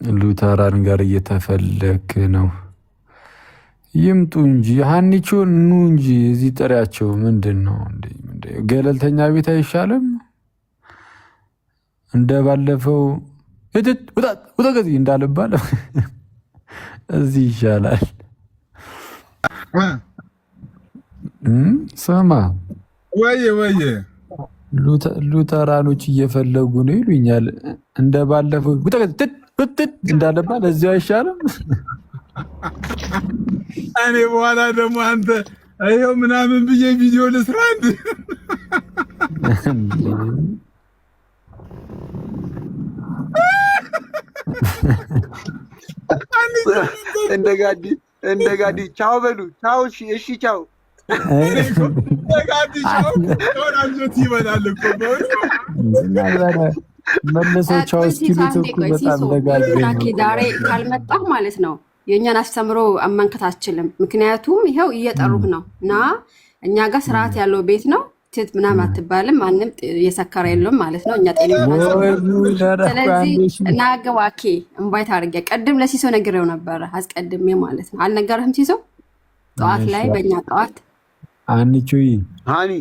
ሉተራን ጋር እየተፈለክ ነው። ይምጡ እንጂ ሀኒቾ ኑ እንጂ እዚህ ጥሪያቸው። ምንድን ነው ገለልተኛ ቤት አይሻልም? እንደ ባለፈው ውጣ ከዚህ እንዳልባል እዚህ ይሻላል። ስማ ወየ ሉተራኖች እየፈለጉ ነው ይሉኛል። እንደ ባለፈው እንዳለባል እዚያው አይሻልም? እኔ በኋላ ደግሞ አንተ ይኸው ምናምን ብዬ ቪዲዮ ልስራ እንደ ጋዲ ቻው በሉ። ቻው እሺ ቻው መለሰቻው እስኪሉት እኮ በጣም ዛሬ ካልመጣህ ማለት ነው የእኛን አስተምሮ አመንከት አትችልም። ምክንያቱም ይኸው እየጠሩህ ነው እና እኛ ጋር ስርዓት ያለው ቤት ነው። ትት ምናምን አትባልም። ማንም እየሰከረ የለውም ማለት ነው። እኛ ጤና ስለዚህ ናገባኬ እንባይት አድርጌ ቅድም ለሲሶ ነግሬው ነበረ አስቀድሜ ማለት ነው። አልነገረህም ሲሶ? ጠዋት ላይ በእኛ ጠዋት አንቺ ሃኒ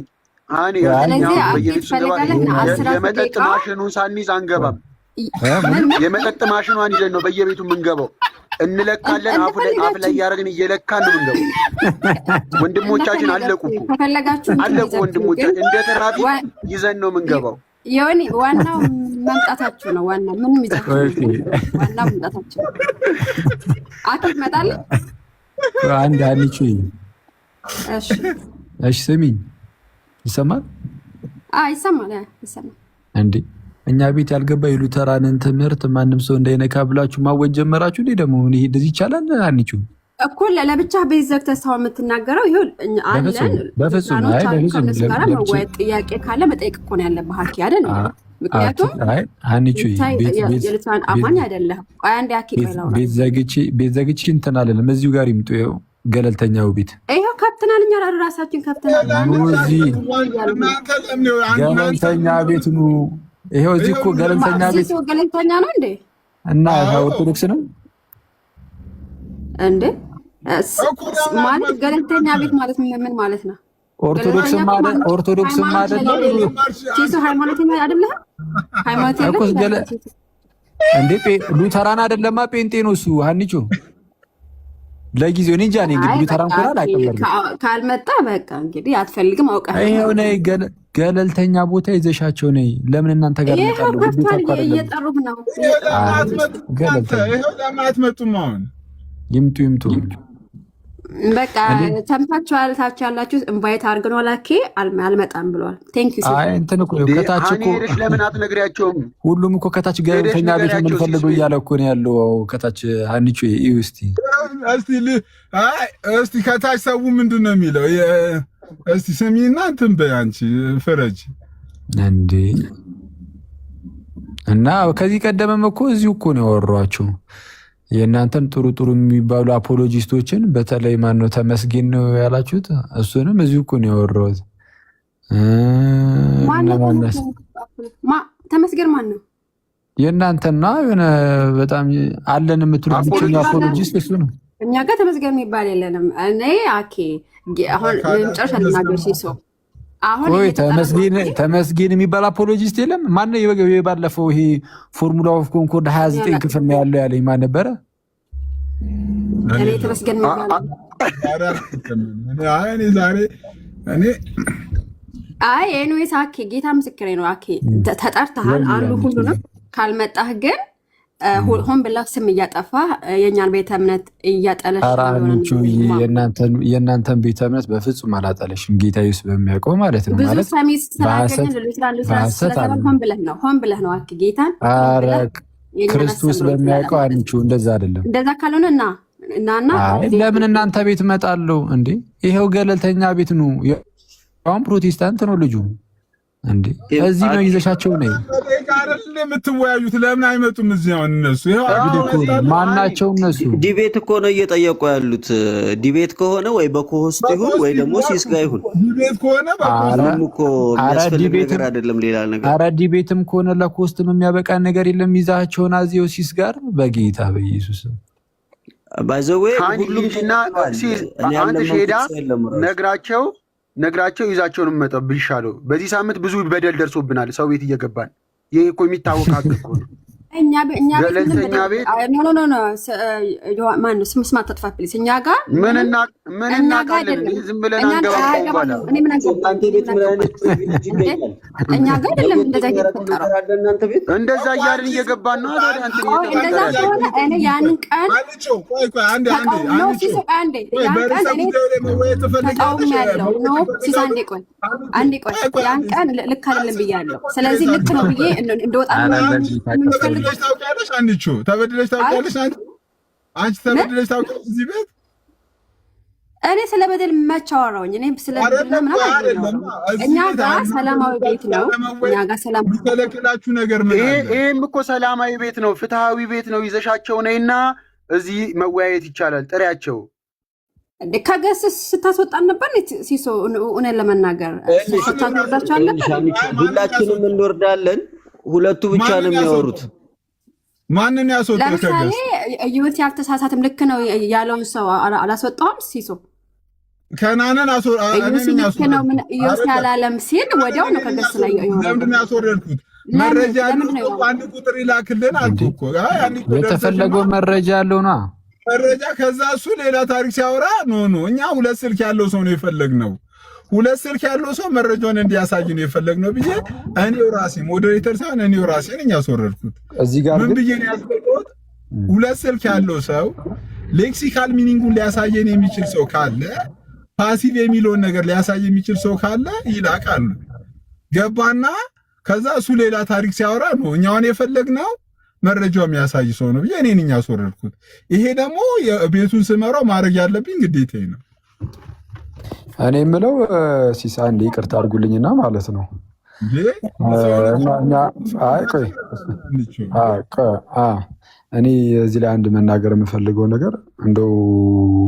የመጠጥ ማሽኑን ሳንይዝ አንገባም። የመጠጥ ማሽኗን ይዘን ነው በየቤቱ የምንገባው። እንለካለን። አፍ ላይ እያደረግን እየለካን ነው የምንገባው። ወንድሞቻችን አለቁ ወንድሞቻችን እንደ ተራፊ ይዘን ነው የምንገባው። የሆነ ዋናው መምጣታችሁ ነው። ዋናው ምንም ዋናው መምጣታችሁ ነው። አትት መጣለ አንድ አንቺ እሺ ስሚኝ፣ ይሰማል? ይሰማል እንዴ? እኛ ቤት ያልገባ የሉተራንን ትምህርት ማንም ሰው እንዳይነካ ብላችሁ ማወጅ ጀመራችሁ እንዴ? ደግሞ ይሄ እንደዚህ ይቻላል? አንቺ እኮ ለብቻ ቤት ዘግተህ ሰው የምትናገረው ይሄ አለን። በፍጹም ጥያቄ ካለ መጠየቅ እኮ ነው ያለብህ ሀኪ አይደል? ምክንያቱም አንቺ የልሳን አማኝ አይደለህም። ቆይ አንዴ ሀኪ ቤት ዘግቼ እንትን አለለም። እዚሁ ጋር ይምጡ። ይኸው ገለልተኛው ቤት ይኸው ከብተናል። እኛ ራሳችን ከብተናል። ገለልተኛ ቤት ኑ። ይኸው እዚህ እኮ ገለልተኛ ቤት ገለልተኛ ነው እንዴ? እና ኦርቶዶክስ ነው እንዴ? ማለት ገለልተኛ ቤት ማለት ምን ማለት ነው? ኦርቶዶክስ ማለት ሲሶ ሃይማኖተኛ አይደለህ? ሃይማኖተኛ እንዴ? ሉተራን አይደለማ ጴንጤ ነው እሱ። ሀኒቾ ለጊዜው እኔ እንጃ። እኔ እንግዲህ ሉተራን ኮራ አላውቅም። ካልመጣ በቃ እንግዲህ አትፈልግም አውቀህ ይኸው ነይ ገለልተኛ ቦታ ይዘሻቸው ነይ። ለምን እናንተ ጋር እየጠሩህ ነው? ይኸው ለምን አትመጡም? አሁን ይምጡ። በቃ ሰምታችኋል። ታች ያላችሁ ኢንቫይት አድርገን ወላኬ አልመጣም ብለዋል። ቴንክ ዩ እንትን እኮ ከታች እኮ ለምን አትነግሪያቸውም? ሁሉም እኮ ከታች ገለልተኛ ቤት የምንፈልገው እያለ እኮ ነው ያለው። ከታች ሀኒቾ እስቲ ከታች ሰው ምንድን ነው የሚለው? እስቲ ስሚና እንትን በይ አንቺ ፍረጅ እንዴ። እና ከዚህ ቀደመም እኮ እዚሁ እኮ ነው ያወሯቸው የእናንተን ጥሩ የሚባሉ አፖሎጂስቶችን። በተለይ ማነው ተመስገን ነው ያላችሁት? እሱንም እዚሁ እኮ ነው ያወራሁት። ተመስገን ማን ነው? የእናንተና የሆነ በጣም አለን የምትሉት ብቸኛ አፖሎጂስት እሱ ነው። እኛ ጋር ተመስገን የሚባል የለንም። እኔ አሁን መጨረሻ ልናገር ሲሶ ተመስገን የሚባል አፖሎጂስት የለም። ማነው የባለፈው ይሄ ፎርሙላ ኦፍ ኮንኮርድ 29 ክፍል ነው ያለው ያለኝ ማን ነበረ? እኔ ተመስገን የሚባል ኤኒዌይስ አኬ ጌታ ምስክሬ ነው። አኬ ተጠርተሃል አሉ ሁሉንም። ካልመጣህ ግን ሆን ብላ ስም እያጠፋ የእኛን ቤተ እምነት እያጠለሽ የእናንተን ቤተ እምነት በፍጹም አላጠለሽም። ጌታ ኢየሱስ በሚያውቀው ማለት ነው። ብዙ ሰሚስ ስላገኘን ሆን ብለህ ነው አክ ጌታን ክርስቶስ በሚያውቀው አንቺ እንደዛ አይደለም። እንደዛ ካልሆነ እና ለምን እናንተ ቤት እመጣለሁ እንዴ? ይሄው ገለልተኛ ቤት ነው። አሁን ፕሮቴስታንት ነው ልጁ እንዴ? እዚህ ነው ይዘሻቸው ነው የምትወያዩት? ለምን አይመጡም እዚህ? አሁን እነሱ ማናቸው? እነሱ ዲቤት እኮ ነው እየጠየቁ ያሉት። ዲቤት ከሆነ ወይ በኮሆስት ይሁን ወይ ደግሞ ሲስ ጋር ይሁን። ዲቤት ከሆነ እኮ የሚያስፈልግ ነገር አይደለም ሌላ ነገር። ኧረ ዲቤትም ከሆነ ለኮስትም የሚያበቃን ነገር የለም። ይዛቸውን አዚዮ ሲስ ጋር በጌታ በኢየሱስ ባይዘዌ ሁሉም እና አንተ ሼዳ ነግራቸው ይዛቸውን መጠብ ይሻለው። በዚህ ሳምንት ብዙ በደል ደርሶብናል። ሰው ቤት እየገባን ይሄ እኮ የሚታወቅ እኮ ነው። ገለልተኛ ቤት ማነው ስም አትጥፋት ፕሊስ። እኛ ጋር ምን እናውቃለን? ዝም ብለን አንገባም። በኋላ እኛ ጋር አይደለም እንደዛ እየተፈጠረው እንደዛ እያልን እየገባን ነው። እንደዛ ከሆነ እኔ ያንን ቀን ያን ቀን ልክ አይደለም ብያለሁ። ስለዚህ ልክ ነው ብዬ እንደወጣ ታውቂያለሽ? አንቺ ተበድለሽ ታውቂያለሽ? አንቺ ተበድለሽ ታውቂያለሽ? እዚህ ቤት እኔ ስለ በደል መች አወራሁኝ? እኔ ስለ በደል ምናምን አይደለም። እኛ ጋር ሰላማዊ ቤት ነው። እኛ ጋር ሰላማዊ የሚከለክላችሁ ነገር ምን አለ? ይሄም እኮ ሰላማዊ ቤት ነው፣ ፍትሃዊ ቤት ነው። ይዘሻቸው ነይና እዚህ መወያየት ይቻላል። ጥሪያቸው ከገስ ስታስወጣን ነበር ሲሶ። እውነት ለመናገር ስታስወጣቸው አለበት። ሁላችንም እንወርዳለን። ሁለቱ ብቻ ነው የሚያወሩት። ማንን ያስወጣው? ለምሳሌ እዩት፣ ያልተሳሳትም ልክ ነው ያለውን ሰው አላስወጣውም ሲሶ። ከናነን እዩት ያላለም ሲል ወዲያው ነው ከገስ ላይ ለምንድን ነው ያስወረድኩት? መረጃ አንድ ቁጥር ይላክልን አልኩ እኮ። የተፈለገው መረጃ ያለው ነው መረጃ። ከዛ እሱ ሌላ ታሪክ ሲያወራ ኖ እኛ ሁለት ስልክ ያለው ሰው ነው የፈለግነው። ሁለት ስልክ ያለው ሰው መረጃውን እንዲያሳይ ነው የፈለግነው ብዬ እኔው ራሴ ሞዴሬተር ሳይሆን እኔው ራሴ ነኝ ያስወረድኩት። ምን ብዬ ነው ያስወረድኩት? ሁለት ስልክ ያለው ሰው ሌክሲካል ሚኒንጉን ሊያሳየን የሚችል ሰው ካለ፣ ፓሲቭ የሚለውን ነገር ሊያሳይ የሚችል ሰው ካለ ይላካሉ። ገባና ከዛ እሱ ሌላ ታሪክ ሲያወራ ነው እኛውን የፈለግነው መረጃው የሚያሳይ ሰው ነው ብዬ እኔ ነኝ ያስወረድኩት። ይሄ ደግሞ ቤቱን ስመራው ማድረግ ያለብኝ ግዴታዬ ነው። እኔ የምለው ሲሳ እንደ ይቅርታ አድርጉልኝና ማለት ነው እኔ እዚህ ላይ አንድ መናገር የምፈልገው ነገር እንደው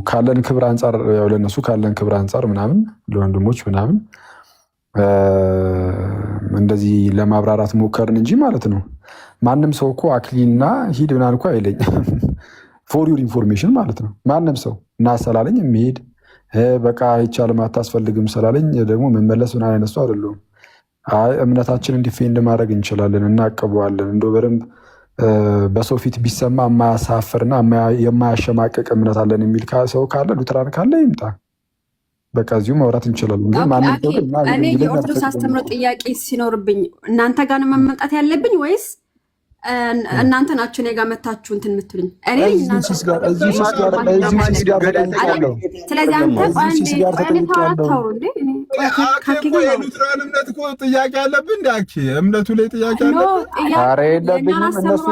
ካለን ክብር አንጻር ያው ለነሱ ካለን ክብር አንጻር ምናምን ለወንድሞች ምናምን እንደዚህ ለማብራራት ሞከርን እንጂ ማለት ነው። ማንም ሰው እኮ አክሊልና ሂድ ምናምን እኮ አይለኝ ፎር ዩር ኢንፎርሜሽን ማለት ነው። ማንም ሰው እናሰላለኝ የሚሄድ በቃ አይቻልም አታስፈልግም ስላለኝ ደግሞ መመለስ ምናምን አይነሱ አይደለም። አይ እምነታችንን ዲፌንድ ማድረግ እንችላለን፣ እናቀበዋለን። እንደው በደንብ በሰው ፊት ቢሰማ የማያሳፍርና የማያሸማቀቅ እምነት አለን የሚል ሰው ካለ ሉትራን ካለ ይምጣ። በቃ እዚሁ ማውራት እንችላለን። እኔ የኦርቶዶክስ አስተምሮ ጥያቄ ሲኖርብኝ እናንተ ጋር ነው መምጣት ያለብኝ ወይስ እናንተ ናችሁ እኔ ጋር መታችሁ እንትን የምትሉኝ? ስለዚህ ጥያቄ አለብን እንደ እምነቱ ላይ ጥያቄ እነሱ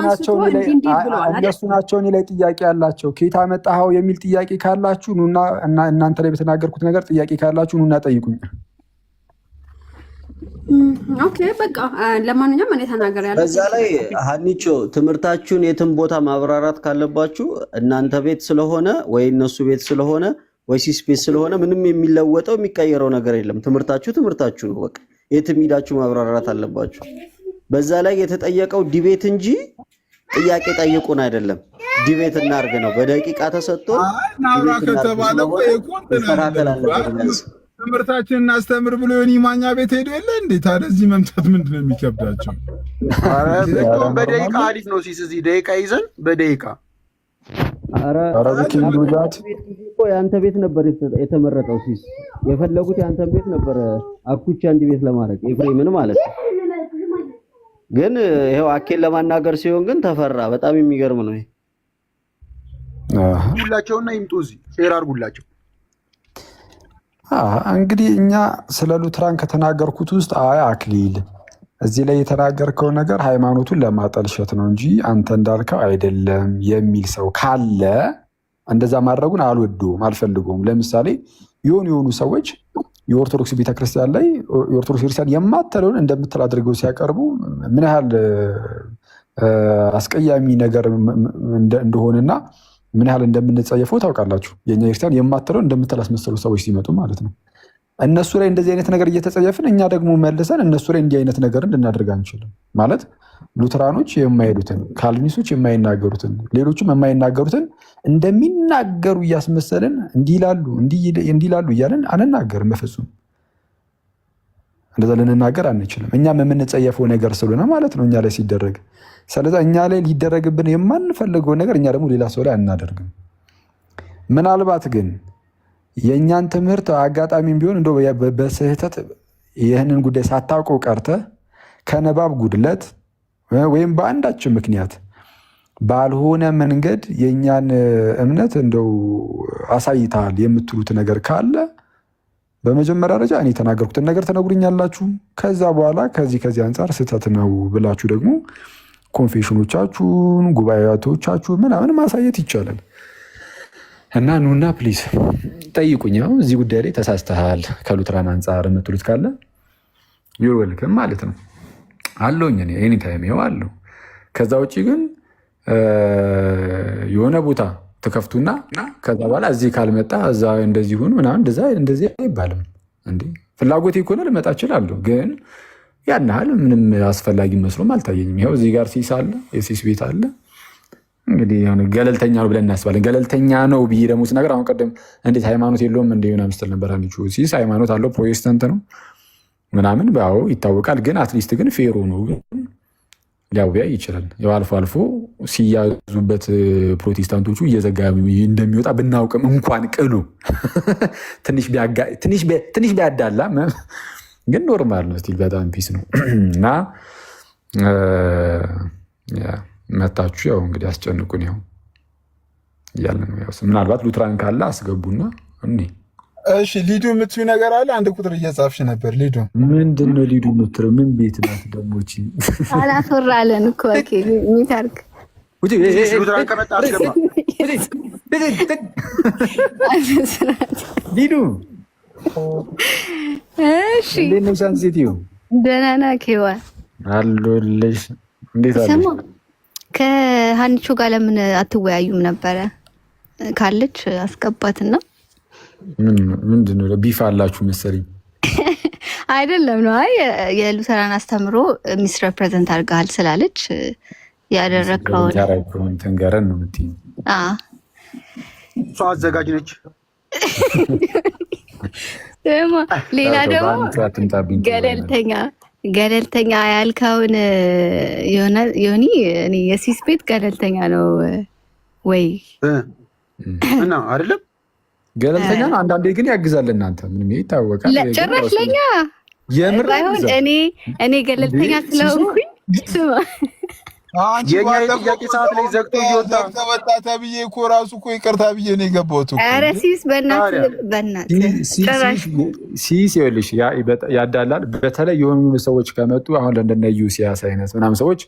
ናቸው እኔ ላይ ጥያቄ ያላቸው። ከየት አመጣኸው የሚል ጥያቄ ካላችሁ ኑና እናንተ ላይ በተናገርኩት ነገር ጥያቄ ካላችሁ ኑና ጠይቁኝ። ኦኬ በቃ ለማንኛውም እኔ ተናገር ያለው በዛ ላይ ሀኒቾ ትምህርታችሁን የትም ቦታ ማብራራት ካለባችሁ እናንተ ቤት ስለሆነ ወይ እነሱ ቤት ስለሆነ ወይ ሲስ ቤት ስለሆነ ምንም የሚለወጠው የሚቀየረው ነገር የለም። ትምህርታችሁ ነው። በቃ የትም ሄዳችሁ ማብራራት አለባችሁ። በዛ ላይ የተጠየቀው ዲቤት እንጂ ጥያቄ ጠይቁን አይደለም። ዲቤት እናርግ ነው። በደቂቃ ተሰጥቶ ትምህርታችንን እናስተምር ብሎ የኒማኛ ቤት ሄዶ የለ እንዴ? ታዲያ እዚህ መምጣት ምንድን ነው የሚከብዳቸው? በደቂቃ አሪፍ ነው ሲስ እዚህ ደቂቃ ይዘን በደቂቃ የአንተ ቤት ነበር የተመረጠው ሲስ የፈለጉት የአንተ ቤት ነበር አኩቻ አንድ ቤት ለማድረግ ኤፍሬምን ማለት ነው። ግን ይሄው አኬን ለማናገር ሲሆን ግን ተፈራ። በጣም የሚገርም ነው። ሁላቸውና ይምጡ እዚህ ሼር አድርጉላቸው። እንግዲህ እኛ ስለ ሉትራን ከተናገርኩት ውስጥ አክሊል እዚህ ላይ የተናገርከው ነገር ሃይማኖቱን ለማጠልሸት ነው እንጂ አንተ እንዳልከው አይደለም የሚል ሰው ካለ እንደዛ ማድረጉን አልወደውም፣ አልፈልገውም። ለምሳሌ የሆኑ ሰዎች የኦርቶዶክስ ቤተክርስቲያን ላይ የኦርቶዶክስ ቤተክርስቲያን የማትለውን እንደምትል አድርገው ሲያቀርቡ ምን ያህል አስቀያሚ ነገር እንደሆነና ምን ያህል እንደምንጸየፈው ታውቃላችሁ። የእኛ ክርስቲያን የማትለውን እንደምትል አስመሰሉ ሰዎች ሲመጡ ማለት ነው። እነሱ ላይ እንደዚህ አይነት ነገር እየተጸየፍን እኛ ደግሞ መልሰን እነሱ ላይ እንዲህ አይነት ነገርን ልናደርግ አንችልም። ማለት ሉተራኖች የማይሄዱትን፣ ካልቪኒስቶች የማይናገሩትን፣ ሌሎችም የማይናገሩትን እንደሚናገሩ እያስመሰልን እንዲላሉ እያለን አንናገርም። በፍጹም እንደዛ ልንናገር አንችልም። እኛም የምንጸየፈው ነገር ስለሆነ ማለት ነው እኛ ላይ ሲደረግ። ስለዚ እኛ ላይ ሊደረግብን የማንፈልገው ነገር እኛ ደግሞ ሌላ ሰው ላይ አናደርግም። ምናልባት ግን የእኛን ትምህርት አጋጣሚም ቢሆን እንደው በስህተት ይህንን ጉዳይ ሳታውቀው ቀርተ ከንባብ ጉድለት ወይም በአንዳችን ምክንያት ባልሆነ መንገድ የእኛን እምነት እንደው አሳይተሃል የምትሉት ነገር ካለ በመጀመሪያ ደረጃ እኔ የተናገርኩትን ነገር ተነግሩኛላችሁ። ከዛ በኋላ ከዚህ አንጻር ስህተት ነው ብላችሁ ደግሞ ኮንፌሽኖቻችሁን፣ ጉባኤቶቻችሁን ምናምን ማሳየት ይቻላል። እና ኑና ፕሊዝ ጠይቁኝ። እዚህ ጉዳይ ላይ ተሳስተሃል ከሉትራን አንጻር የምትሉት ካለ ዩር ዌልከም ማለት ነው አለውኝ። እኔ ኤኒታይም ይኸው አለው። ከዛ ውጭ ግን የሆነ ቦታ ተከፍቱና ከዛ በኋላ እዚህ ካልመጣ እዛ እንደዚህ ሁን ምናምን እንደዚህ አይባልም። እንዴ ፍላጎቴ ከሆነ ልመጣ እችላለሁ፣ ግን ያን ያህል ምንም አስፈላጊ መስሎም አልታየኝም። ይኸው እዚህ ጋር ሲስ አለ፣ የሲስ ቤት አለ። እንግዲህ ገለልተኛ ነው ብለን እናስባለን። ገለልተኛ ነው ብዬ ደግሞ ስናገር አሁን ቀደም እንዴት ሃይማኖት የለውም እንደ ሆነ ምስትል ነበር። አንቺ ሲስ ሃይማኖት አለው፣ ፕሮቴስታንት ነው ምናምን ባው ይታወቃል። ግን አትሊስት ግን ፌሮ ነው ሊያወያይ ይችላል። ያው አልፎ አልፎ ሲያዙበት ፕሮቴስታንቶቹ እየዘጋ እንደሚወጣ ብናውቅም እንኳን ቅሉ ትንሽ ቢያዳላ ግን ኖርማል ነው። ስቲል በጣም ፒስ ነው እና መታችሁ ያው እንግዲህ አስጨንቁን ያው እያለ ነው። ያው ምናልባት ሉትራን ካለ አስገቡና እኔ እሺ ሊዱ የምትዩ ነገር አለ። አንድ ቁጥር እየጻፍሽ ነበር። ሊዱ ምንድን ነው ሊዱ የምትለው? ምን ቤት ናት ደግሞ? አላፈራለን እኮ ሚታርክ ሉትራን ከመጣ አስገባ። ሊዱ እሺ፣ እንዴት ነሽ ሴትዮ? ደህና ነህ? ኬዋ አለሁልሽ። እንዴት አለሽ? ከሀኒቾ ጋር ለምን አትወያዩም ነበረ? ካለች አስገባትና ምንድን ነው ቢፍ አላችሁ መሰለኝ። አይደለም ነው። አይ የሉተራን አስተምሮ ሚስ ሬፕሬዘንት አድርገሃል ስላለች ያደረግከውን ተንገረን ነው የምትይኝ። እሷ አዘጋጅ ነች። ሌላ ደግሞ ገለልተኛ ያልከውን ዮኒ እኔ የሲስ ቤት ገለልተኛ ነው ወይ እና አይደለም ገለልተኛ ነው። አንዳንዴ ግን ያግዛል። እናንተ ምንም ይታወቃል። ጭራሽ ለኛ የምር ባይሆን እኔ ገለልተኛ ስለሆንኩኝ የኛ የጥያቄ ሰዓት ላይ ዘግቶ እየወጣ ተብዬ እኮ ራሱ እኮ ይቅርታ ብዬ ነው የገባሁት። ኧረ ሲስ ሲስ ይኸውልሽ ያዳላል። በተለይ የሆኑ ሰዎች ከመጡ አሁን ለእንደነ ዩሲያስ አይነት ምናምን ሰዎች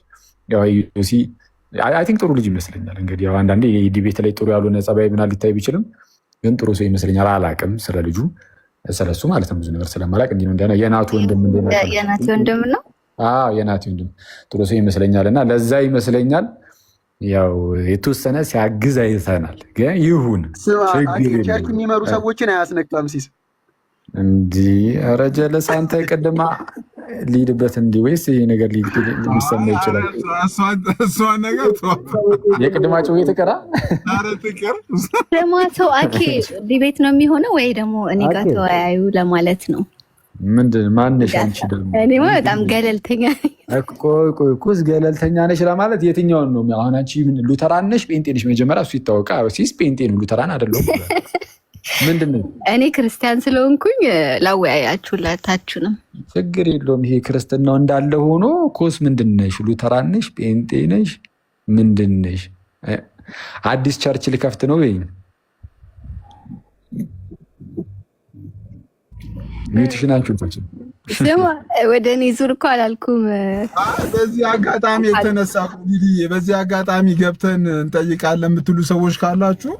ዩሲ አይ ቲንክ ጥሩ ልጅ ይመስለኛል። እንግዲህ ያው አንዳንዴ ዲቤት ላይ ጥሩ ያልሆነ ጸባይ ምናምን ሊታይ ቢችልም ግን ጥሩ ሰው ይመስለኛል። አላቅም ስለ ልጁ ስለሱ ማለት ነው ብዙ ነገር ስለማላቅ እንዲህ ነው እንደሆነ የናቱ ወንድም ነው የናቲ ወንድም ጥሩ ሰው ይመስለኛል። እና ለዛ ይመስለኛል ያው የተወሰነ ሲያግዝ አይተናል። ግን ይሁን ቸርች የሚመሩ ሰዎችን አያስነቃም ሲስ እንዲህ ኧረ ጀለስ አንተ ቅድማ ሊድበት እንዲህ ወይስ ይሄ ነገር ሊሰማ ይችላል? እሷን ነገር የቅድማ ጭው የተቀራ ለማተው አኬ ዲቤት ነው የሚሆነው ወይ ደግሞ እኔ ጋር ተወያዩ ለማለት ነው። ምንድን ማነሽ አንቺ? ደግሞ እኔማ በጣም ገለልተኛ እኮ ገለልተኛ ነሽ ለማለት የትኛውን ነው? አሁን አንቺ ሉተራን ነሽ ጴንጤ ነሽ? መጀመሪያ እሱ ይታወቃል። ሲስ ጴንጤ ነው ሉተራን አይደለም። ምንድን ነው? እኔ ክርስቲያን ስለሆንኩኝ ላወያያችሁላታችሁንም ችግር የለውም። ይሄ ክርስትናው እንዳለ ሆኖ ኮስ ምንድን ነሽ? ሉተራን ነሽ? ጴንጤ ነሽ? ምንድን ነሽ? አዲስ ቸርች ልከፍት ነው ወይ? ሚውትሽናችሁ ወደ እኔ ዙር እኮ አላልኩም። በዚህ አጋጣሚ የተነሳ በዚህ አጋጣሚ ገብተን እንጠይቃለን የምትሉ ሰዎች ካላችሁ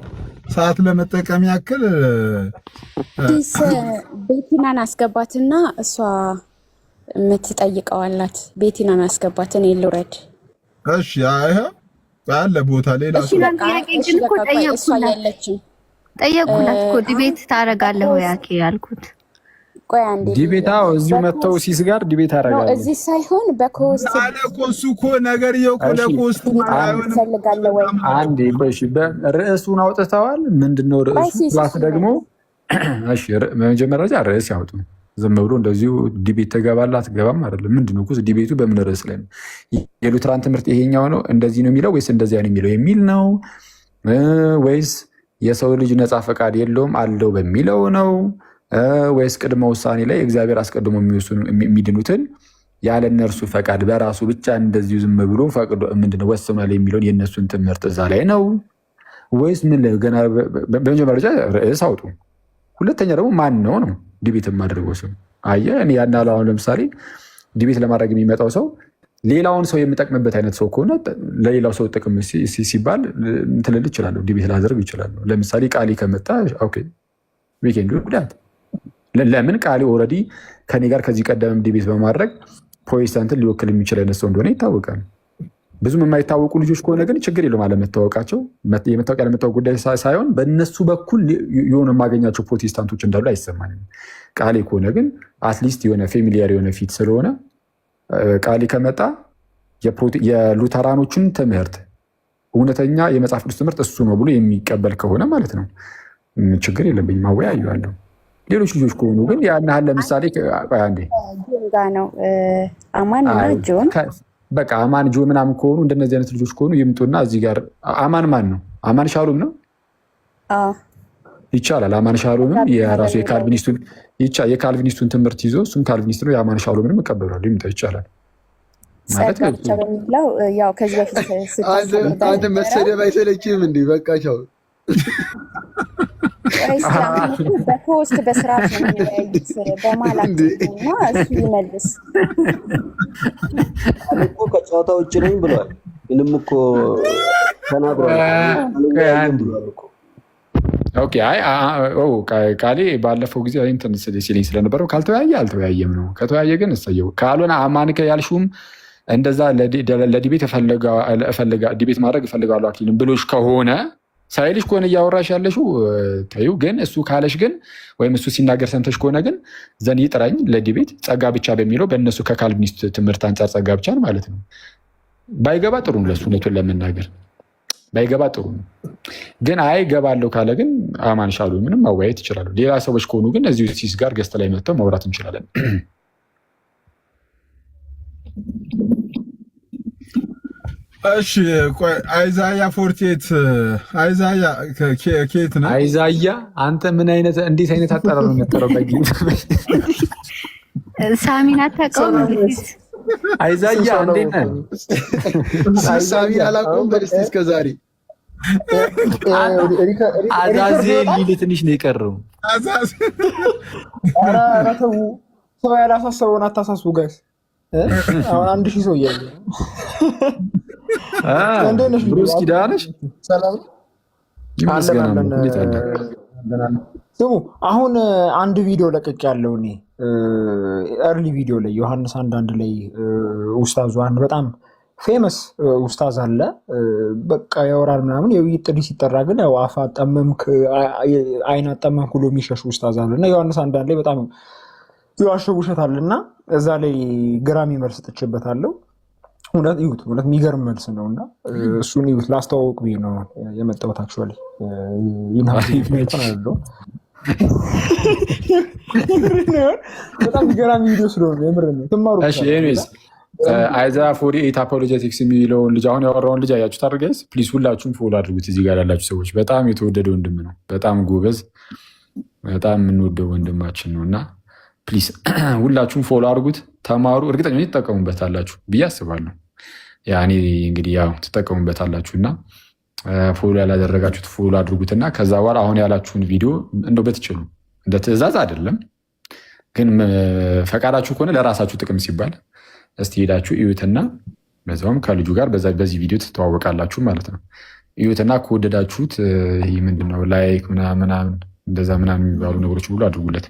ሰዓት ለመጠቀም ያክል ቤቲናን አስገባትና እሷ የምትጠይቀዋላት ቤቲናን አስገባትን ልውረድ። እሺ አይሃ ባለ ቦታ ሌላ እሺ እሷ ያለችም ጠየቁላት እኮ ዲቤት ታረጋለህ ወይ አኬ ያልኩት። ቆይ አንዴ ዲቤታው እዚሁ መተው ሲስ ጋር ዲቤት አረጋለሁ እዚህ ሳይሆን በኮስት አለ ኮሱ እኮ ነገር ይኸው ለኮስት ፈልጋለህ ወይ አንዴ ቆይ ርዕሱን አውጥተዋል ምንድነው ርዕሱ ፕላስ ደግሞ እሺ በመጀመሪያ ርዕስ ያውጡ ዝም ብሎ እንደዚሁ ዲቤት ተገባላ አትገባም አይደለም ምንድነው ኮስ ዲቤቱ በምን ርዕስ ላይ ነው የሉትራን ትምህርት ይሄኛው ነው እንደዚህ ነው የሚለው ወይስ እንደዚህ ነው የሚለው የሚል ነው ወይስ የሰው ልጅ ነፃ ፈቃድ የለውም አለው በሚለው ነው ወይስ ቅድመ ውሳኔ ላይ እግዚአብሔር አስቀድሞ የሚድኑትን ያለ እነርሱ ፈቃድ በራሱ ብቻ እንደዚሁ ዝም ብሎ ፈቅዶ ምንድነው ወስኗል የሚለውን የእነሱን ትምህርት እዛ ላይ ነው ወይስ ምን ገና በመጀመሪያ ርዕስ አውጡ ሁለተኛ ደግሞ ማን ነው ዲቤት የማደርገው ሰው አየህ እኔ ያናለ አሁን ለምሳሌ ዲቤት ለማድረግ የሚመጣው ሰው ሌላውን ሰው የሚጠቅምበት አይነት ሰው ከሆነ ለሌላው ሰው ጥቅም ሲባል እንትልል ይችላል ዲቤት ላደርግ ይችላል ለምሳሌ ቃሊ ከመጣ ኦኬ ዊኬንድ ጉዳት ለምን ቃሊ ኦልሬዲ ከኔ ጋር ከዚህ ቀደም ዲቤት በማድረግ ፕሮቴስታንትን ሊወክል የሚችል አይነት ሰው እንደሆነ ይታወቃል ብዙም የማይታወቁ ልጆች ከሆነ ግን ችግር የለውም አለመታወቃቸው የመታወቅ ያለመታወቅ ጉዳይ ሳይሆን በእነሱ በኩል የሆነ የማገኛቸው ፕሮቴስታንቶች እንዳሉ አይሰማኝም ቃሊ ከሆነ ግን አትሊስት የሆነ ፌሚሊያር የሆነ ፊት ስለሆነ ቃሊ ከመጣ የሉተራኖችን ትምህርት እውነተኛ የመጽሐፍ ቅዱስ ትምህርት እሱ ነው ብሎ የሚቀበል ከሆነ ማለት ነው ችግር የለብኝም አወያየዋለሁ ሌሎች ልጆች ከሆኑ ግን ያን ያህል ለምሳሌ አንዴ ነው አማን እና ጆን በቃ አማን ጆን ምናምን ከሆኑ እንደነዚህ አይነት ልጆች ከሆኑ ይምጡና እዚህ ጋር አማን ማን ነው አማን ሻሎም ነው ይቻላል አማን ሻሎምም የራሱ የካልቪኒስቱን ትምህርት ይዞ እሱም ካልቪኒስት ነው የአማን ሻሎምንም እቀበላለሁ ይምጣ ይቻላል ማለት ነው ያው ከዚህ በፊት አንተ መሰደብ አይሰለችም እንዴ በቃ ቻው በፖስት በስርዓት ነው የሚያዩት በማለት እና እሱ ይመልስ እኮ ከጨዋታ ውጭ ነኝ ብሏል ምንም እኮ ተናግሯል ኦኬ ቃሌ ባለፈው ጊዜ እንትን ሲለኝ ስለነበረው ካልተወያየ አልተወያየም ነው ከተወያየ ግን እሰየው ካልሆነ አማንከ ያልሽውም እንደዛ ለዲቤት ዲቤት ማድረግ እፈልጋለሁ አክሊልም ብሎሽ ከሆነ ሳይልሽ ከሆነ እያወራሽ ያለሽው ተይው ግን እሱ ካለሽ ግን ወይም እሱ ሲናገር ሰምተሽ ከሆነ ግን ዘን ይጥራኝ ለዲቤት ጸጋ ብቻ በሚለው በእነሱ ከካልቪኒስት ትምህርት አንጻር ጸጋ ብቻ ማለት ነው ባይገባ ጥሩ ነው ለእሱ እውነቱን ለመናገር ባይገባ ጥሩ ነው ግን ገባለሁ ካለ ግን አማን ሻሉ ምንም ማወያየት ይችላሉ ሌላ ሰዎች ከሆኑ ግን እዚሁ ሲስ ጋር ገስት ላይ መጥተው ማውራት እንችላለን እሺ ቆይ አይዛያ 48 አይዛያ ከኬት ነው አይዛያ አንተ ምን አይነት እንዴት አይነት አጠራር ነው የምትጠራው በጊዜ ሳሚን አታውቀውም አይዛያ እንዴት ነህ ሳሚን አላውቀውም በርስቲ እስከዛሬ አዛዜ ሊል ትንሽ ነው የቀረው አዛዜ ኧረ ተው ሰው ያላሳሰበውን አታሳስቡ ጋይስ አሁን 1000 ሰው እያየ ብሩስ ኪዳነሽ ሰላም ስሙ አሁን አንድ ቪዲዮ ለቅቅ ያለው እኔ ኤርሊ ቪዲዮ ላይ ዮሐንስ አንድ ላይ ኡስታዙ አንድ በጣም ፌመስ ኡስታዝ አለ በቃ ያወራል ምናምን የውይይት ጥሪ ሲጠራ ግን ያው አፍ አጠመምክ አይን አጠመምክ ብሎ የሚሸሽ ኡስታዝ አለ እና ዮሐንስ አንድ ላይ በጣም ይዋሸው ውሸት አለና እዛ ላይ ግራሚ መልስ ጥቼበታለሁ እውነት የሚገርም መልስ ነውና እሱን ይሁት ላስተዋውቅ ብዬ ነው የመጣሁት አክቹአሊ በጣም ገራሚ ቪዲዮ ስለሆነ የምር ነው ተማሩ እሺ ኤኒዌይስ አይዛያ 48 አፖሎጀቲክስ የሚለውን ልጅ አሁን ያወራውን ልጅ አያችሁት አይደል ጋይስ ፕሊዝ ሁላችሁም ፎሎ አድርጉት እዚህ ጋር ያላችሁ ሰዎች በጣም የተወደደ ወንድም ነው በጣም ጎበዝ በጣም የምንወደው ወንድማችን ነውና ፕሊዝ ሁላችሁም ፎሎ አድርጉት ተማሩ እርግጠኛ ነኝ ትጠቀሙበታላችሁ ብዬ አስባለሁ ያኔ እንግዲህ ያው ትጠቀሙበታላችሁና ፎሎ ያላደረጋችሁት ፎሎ አድርጉትና ከዛ በኋላ አሁን ያላችሁን ቪዲዮ እንደው በትችሉ እንደ ትዕዛዝ አይደለም ግን ፈቃዳችሁ ከሆነ ለራሳችሁ ጥቅም ሲባል እስቲ ሄዳችሁ እዩትና በዛውም ከልጁ ጋር በዚህ ቪዲዮ ትተዋወቃላችሁ ማለት ነው። እዩትና ከወደዳችሁት ይህ ምንድነው ላይክ ምናምን እንደዛ ምናምን የሚባሉ ነገሮች ሁሉ አድርጉለት።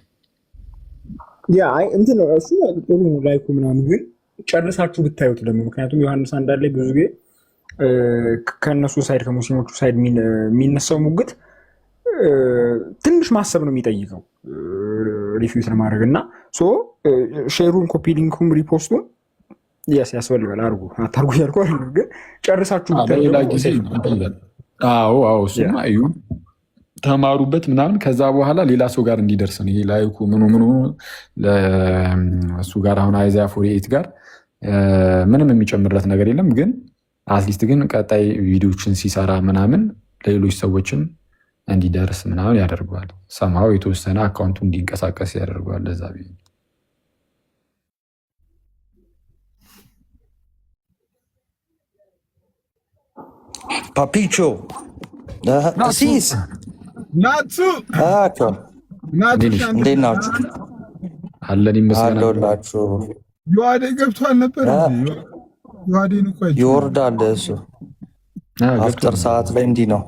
ያ እንትን ነው እሱ ጥሩ ነው ላይኩ ምናምን፣ ግን ጨርሳችሁ ብታዩት ደግሞ ምክንያቱም ዮሐንስ አንዳንድ ላይ ብዙ ጊዜ ከእነሱ ሳይድ ከሙስሊሞቹ ሳይድ የሚነሳው ሙግት ትንሽ ማሰብ ነው የሚጠይቀው ሪፊውት ለማድረግ እና ሼሩን ኮፒ ሊንኩም ሪፖስቱን ያስፈልጋል። አታርጉ ያልኩ አይደለም፣ ግን ጨርሳችሁ እሱማ እዩ ተማሩበት ምናምን ከዛ በኋላ ሌላ ሰው ጋር እንዲደርስ ነው። ይሄ ላይኩ ምኑ እሱ ጋር አሁን አይዛያ 48 ጋር ምንም የሚጨምርለት ነገር የለም። ግን አትሊስት ግን ቀጣይ ቪዲዮችን ሲሰራ ምናምን ለሌሎች ሰዎችም እንዲደርስ ምናምን ያደርገዋል። ሰማው የተወሰነ አካውንቱ እንዲንቀሳቀስ ያደርገዋል። ለዛ ፓፒቾ ሲስ ናቱ እንዴት ናችሁ? አለን ይመስገን አለሁላችሁ። ዮሐዴ ገብቷል ነበር ዮሐዴን እኮ ይወርዳል እሱ አፍጠር ሰዓት ላይ እንዲህ ነው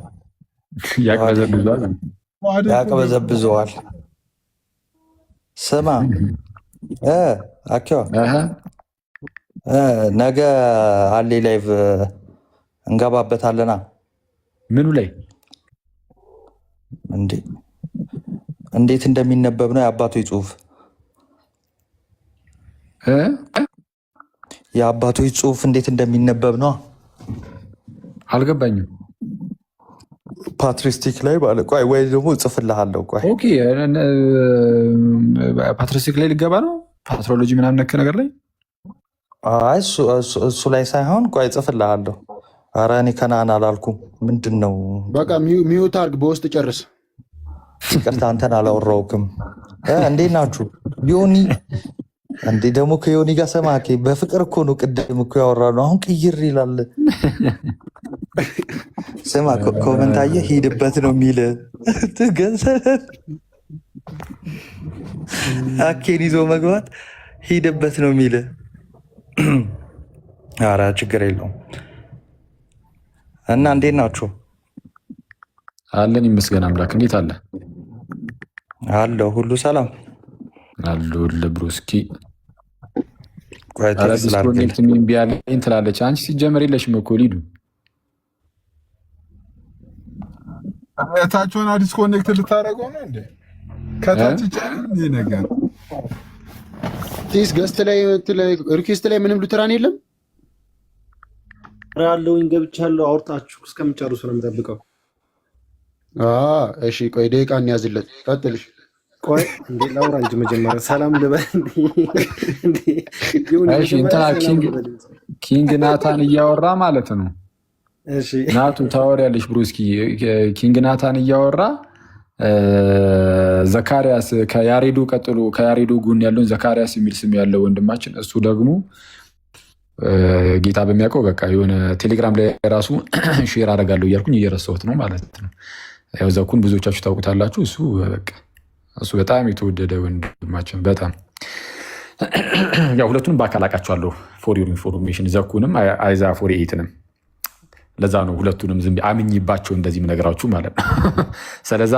ያቅበዘብዘዋል። ስማ አኪዋ ነገ አሌ ላይቭ እንገባበታለና። ምኑ ላይ እንዴት እንደሚነበብ ነው የአባቶ ጽሁፍ። የአባቶ ጽሁፍ እንዴት እንደሚነበብ ነው አልገባኝም። ፓትሪስቲክ ላይ ማለት ቆይ፣ ወይ ደግሞ እጽፍልሃለሁ። ቆይ ኦኬ፣ ፓትሪስቲክ ላይ ልገባ ነው። ፓትሮሎጂ ምናምን ነክ ነገር ላይ አይ እሱ ላይ ሳይሆን ቆይ እጽፍልሃለሁ። ኧረ እኔ ከናን አላልኩም። ምንድን ነው በቃ ሚዩት አድርግ፣ በውስጥ ጨርስ። ይቅርታ አንተን አላወራሁክም። እንዴት ናችሁ? ዮኒ እንዴ ደግሞ ከዮኒ ጋር ሰማኬ በፍቅር እኮ ነው ቅድም እኮ ያወራነው። አሁን ቅይር ይላል። ስማ ኮመንት አየህ? ሂድበት ነው የሚል ገንዘብ አኬን ይዞ መግባት ሂድበት ነው የሚል። ኧረ ችግር የለውም። እና እንዴት ናችሁ? አለን ይመስገን አምላክ። እንዴት አለ አለው? ሁሉ ሰላም አለው። ለብሮስኪ ዲስኮኔክት ቢያለኝ ትላለች። አንቺ ሲጀመር የለሽም እኮ ሊዱ ታችሆና ዲስኮኔክት ልታደርገው ነው እንዴ? ከታች ይቻላል ይሄ ነገር። ቲስ ገስት ላይ ሪኩዌስት ላይ ምንም ሉተራን የለም ያለውኝ ገብቻለሁ። አውርታችሁ እስከምጨርሱ ነው የምጠብቀው። እሺ ቆይ ደቂቃ እንያዝለት። ቀጥልሽ። ቆይ እንዴ ላውራ እንጂ መጀመሪያ ሰላም ልበል። እሺ እንትና ኪንግ ናታን እያወራ ማለት ነው። እሺ ናቱ ታወሪያለሽ ብሩስኪ። ኪንግ ናታን እያወራ ዘካሪያስ ከያሬዶ ቀጥሎ ከያሬዶ ጎን ያለውን ዘካሪያስ የሚል ስም ያለው ወንድማችን እሱ ደግሞ ጌታ በሚያውቀው በቃ የሆነ ቴሌግራም ላይ ራሱ ሼር አደርጋለሁ እያልኩኝ እየረሳሁት ነው ማለት ነው። ያው ዘኩን ብዙዎቻችሁ ታውቁታላችሁ። እሱ በጣም የተወደደ ወንድማችን በጣም ያው ሁለቱንም በአካል አውቃቸዋለሁ። ፎር ዩር ኢንፎርሜሽን ዘኩንም አይዛያ 48ንም ለዛ ነው ሁለቱንም ዝም አምኝባቸው እንደዚህም ነገራችሁ ማለት ነው። ስለዛ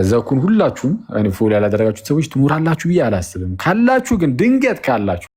ዘኩን ሁላችሁም ፎሎ ያላደረጋችሁት ሰዎች ትኖራላችሁ ብዬ አላስብም። ካላችሁ ግን ድንገት ካላችሁ